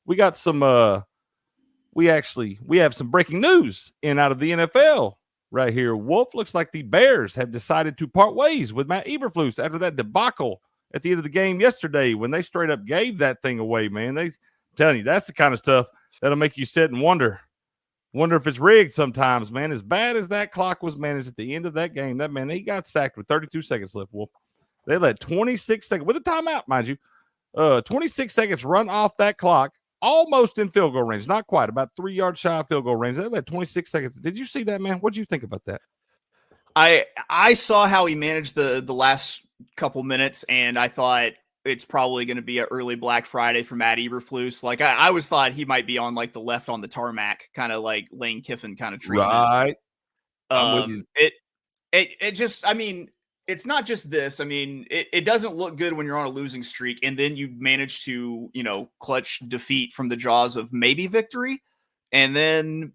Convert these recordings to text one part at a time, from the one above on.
we got some we have some breaking news in out of the NFL right here. Wolf, looks like the Bears have decided to part ways with Matt Eberflus after that debacle at the end of the game yesterday when they straight up gave that thing away, man. They telling you that's the kind of stuff that'll make you sit and wonder if it's rigged sometimes, man. As bad as that clock was managed at the end of that game, that man, he got sacked with 32 seconds left, Wolf. They let 26 seconds, with a timeout, mind you, 26 seconds run off that clock, almost in field goal range. Not quite, about 3 yards shy of field goal range. They let 26 seconds. Did you see that, man? What did you think about that? I saw how he managed the last couple minutes, and I thought it's probably going to be an early Black Friday for Matt Eberflus. Like I always thought he might be on like the left on the tarmac, kind of like Lane Kiffin kind of treatment. Right. I'm with you. It just, I mean, it's not just this. I mean, it doesn't look good when you're on a losing streak and then you manage to, clutch defeat from the jaws of maybe victory. And then,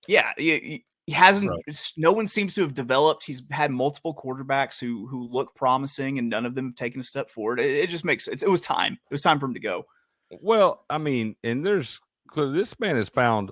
yeah, he hasn't, right. No one seems to have developed. He's had multiple quarterbacks who look promising and none of them have taken a step forward. It just makes it was time. It was time for him to go. Well, I mean, and this man has found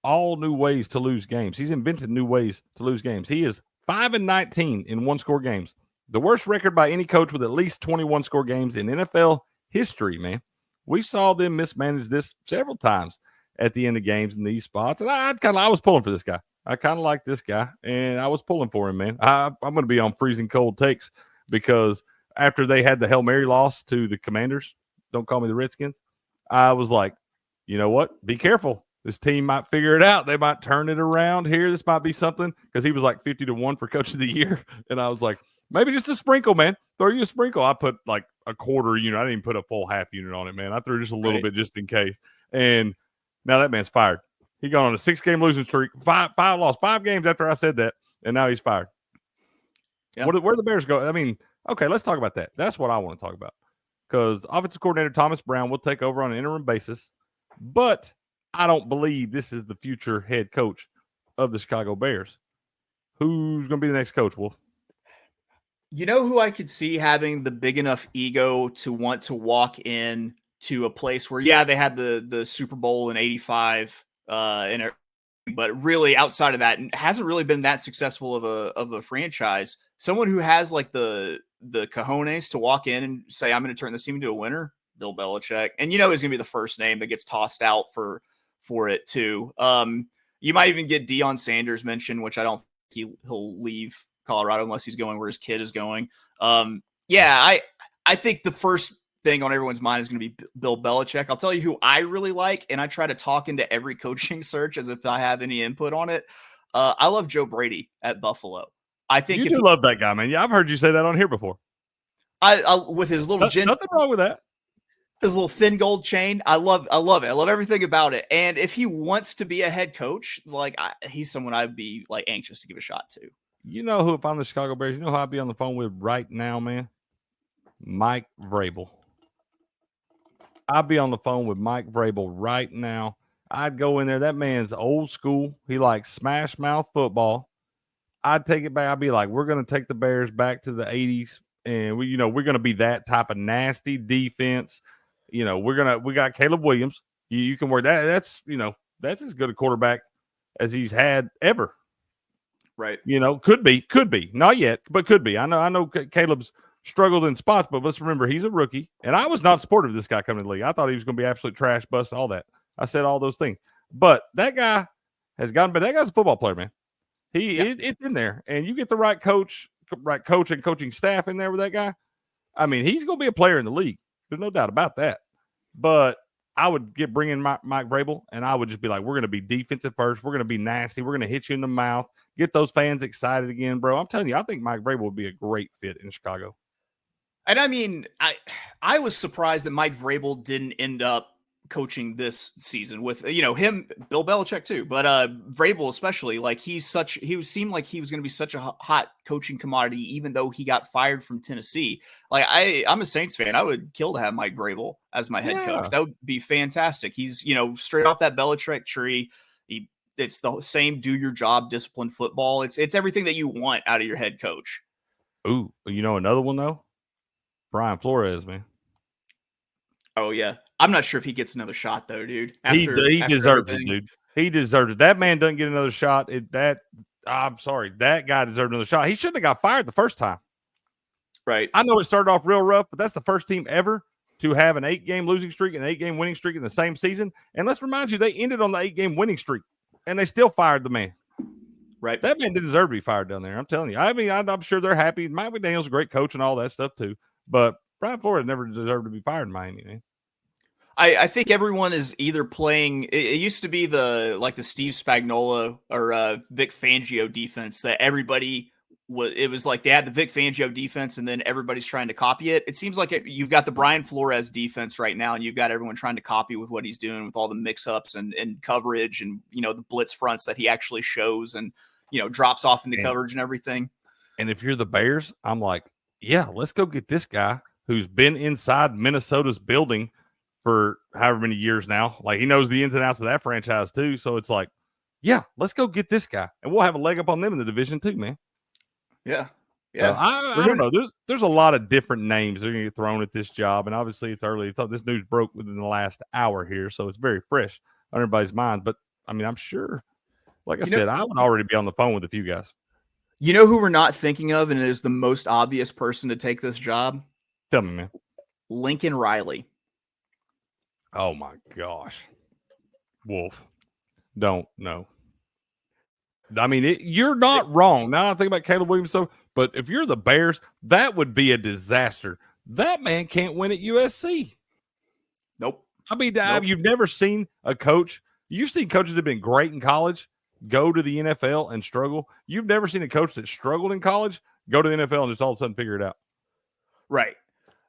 all new ways to lose games. He's invented new ways to lose games. He is 5-19 in one-score games. The worst record by any coach with at least 21 score games in NFL history, man. We saw them mismanage this several times at the end of games in these spots. And I was pulling for this guy. I kind of like this guy, and I was pulling for him, man. I'm going to be on freezing cold takes because after they had the Hail Mary loss to the Commanders, don't call me the Redskins, I was like, you know what? Be careful. This team might figure it out. They might turn it around here. This might be something because he was like 50-1 for coach of the year. And I was like, maybe just a sprinkle, man. Throw you a sprinkle. I put like a quarter unit. I didn't even put a full half unit on it, man. I threw just a little bit just in case. And now that man's fired. He gone on a 6-game losing streak. Lost 5 games after I said that. And now he's fired. Yeah. Where the Bears go? I mean, okay, let's talk about that. That's what I want to talk about. Because offensive coordinator Thomas Brown will take over on an interim basis. But I don't believe this is the future head coach of the Chicago Bears. Who's going to be the next coach, Wolf? You know who I could see having the big enough ego to want to walk in to a place where, yeah, they had the Super Bowl in '85, but really outside of that, hasn't really been that successful of a franchise. Someone who has like the cojones to walk in and say, I'm going to turn this team into a winner, Bill Belichick. And he's going to be the first name that gets tossed out for it too. You might even get Deion Sanders mentioned, which I don't think he'll leave Colorado unless he's going where his kid is going. I think the first thing on everyone's mind is going to be Bill Belichick. I'll tell you who I really like, and I try to talk into every coaching search as if I have any input on it. I love Joe Brady at Buffalo. I think you love that guy, man. Yeah, I've heard you say that on here before. I with his little nothing wrong with that. His little thin gold chain. I love it. I love everything about it. And if he wants to be a head coach, he's someone I'd be like anxious to give a shot to. You know who, if I'm the Chicago Bears, you know who I'd be on the phone with right now, man? Mike Vrabel. I'd be on the phone with Mike Vrabel right now. I'd go in there. That man's old school. He likes smash mouth football. I'd take it back. I'd be like, we're going to take the Bears back to the 80s. And we're going to be that type of nasty defense. We got Caleb Williams. You can work that. That's as good a quarterback as he's had ever. Right. Could be. Not yet, but could be. I know Caleb's struggled in spots, but let's remember he's a rookie. And I was not supportive of this guy coming to the league. I thought he was going to be absolute trash, bust, all that. I said all those things. But that guy has gotten better. That guy's a football player, man. It's in there. And you get the right coach and coaching staff in there with that guy. I mean, he's going to be a player in the league. There's no doubt about that. But I would bring in Mike Vrabel, and I would just be like, we're going to be defensive first. We're going to be nasty. We're going to hit you in the mouth. Get those fans excited again, bro. I'm telling you, I think Mike Vrabel would be a great fit in Chicago. And I mean, I was surprised that Mike Vrabel didn't end up coaching this season with, him, Bill Belichick too, but Vrabel especially. Like he seemed like he was going to be such a hot coaching commodity, even though he got fired from Tennessee. Like I'm a Saints fan. I would kill to have Mike Vrabel as my head coach. That would be fantastic. He's, straight off that Belichick tree. It's the same do your job, disciplined football. It's everything that you want out of your head coach. Ooh, another one though? Brian Flores, man. Oh yeah. I'm not sure if he gets another shot though, dude. He After deserves it, everything. dude. He deserves it. That man doesn't get another shot. I'm sorry. That guy deserved another shot. He shouldn't have got fired the first time. Right. I know it started off real rough, but that's the first team ever to have an 8-game losing streak and an 8-game winning streak in the same season. And let's remind you, they ended on the 8-game winning streak, and they still fired the man. Right. That man didn't deserve to be fired down there. I'm telling you. I mean, I'm sure they're happy. Mike McDaniel's a great coach and all that stuff too. But Brian Flores never deserved to be fired in Miami, man. I think everyone is either playing. It used to be the Steve Spagnuolo or Vic Fangio defense that everybody was. It was like they had the Vic Fangio defense, and then everybody's trying to copy it. It seems like you've got the Brian Flores defense right now, and you've got everyone trying to copy with what he's doing with all the mix-ups and coverage, and the blitz fronts that he actually shows, and drops off into coverage and everything. And if you're the Bears, I'm like, yeah, let's go get this guy who's been inside Minnesota's building for however many years now. Like, he knows the ins and outs of that franchise too. So it's like, yeah, let's go get this guy, and we'll have a leg up on them in the division too, man. Yeah. So I don't know. There's a lot of different names that are going to get thrown at this job, and obviously it's early. This news broke within the last hour here, so it's very fresh on everybody's mind. But I mean, I'm sure, like I said, I would already be on the phone with a few guys. You know who we're not thinking of, and is the most obvious person to take this job? Tell me, man. Lincoln Riley. Oh my gosh. Wolf. Don't know. I mean, you're not wrong. Now I think about Caleb Williams stuff, but if you're the Bears, that would be a disaster. That man can't win at USC. Nope. I mean, you've never seen a coach. You've seen coaches that have been great in college go to the NFL and struggle. You've never seen a coach that struggled in college go to the NFL and just all of a sudden figure it out. Right.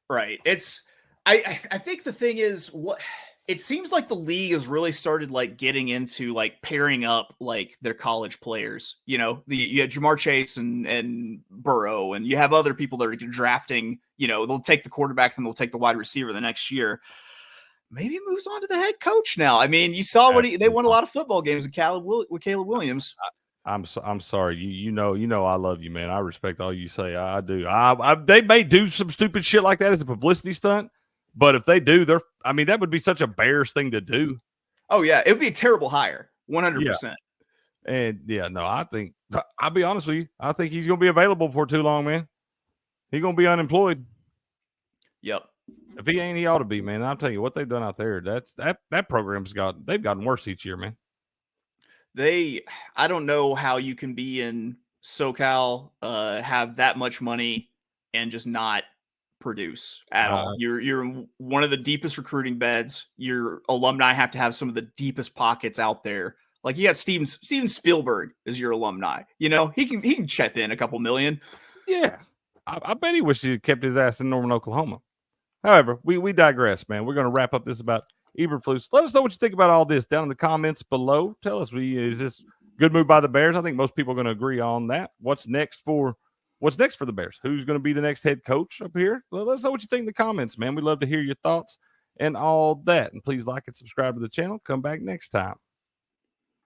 I think the thing is, what it seems like the league has really started getting into pairing up their college players. You had Jamar Chase and Burrow, and you have other people that are drafting. They'll take the quarterback and they'll take the wide receiver the next year. Maybe moves on to the head coach now. I mean, you saw they won a lot of football games with Caleb Williams. I'm sorry. You know I love you, man. I respect all you say. I do. They may do some stupid shit like that as a publicity stunt, but if they do, that would be such a Bears thing to do. Oh yeah, it would be a terrible hire, 100%. And I think I'll be honest with you. I think he's going to be available for too long, man. He's going to be unemployed. Yep. If he ain't, he ought to be, man. I'll tell you what they've done out there. That program's they've gotten worse each year, man. I don't know how you can be in SoCal, have that much money and just not produce at all. You're in one of the deepest recruiting beds. Your alumni have to have some of the deepest pockets out there. Like, you got Steven Spielberg as your alumni. He can chip in a couple million. Yeah. I bet he wished he had kept his ass in Norman, Oklahoma. However, we digress, man. We're going to wrap up this about Eberflus. Let us know what you think about all this down in the comments below. Tell us, is this good move by the Bears? I think most people are going to agree on that. What's next for the Bears? Who's going to be the next head coach up here? Let us know what you think in the comments, man. We'd love to hear your thoughts and all that. And please like and subscribe to the channel. Come back next time.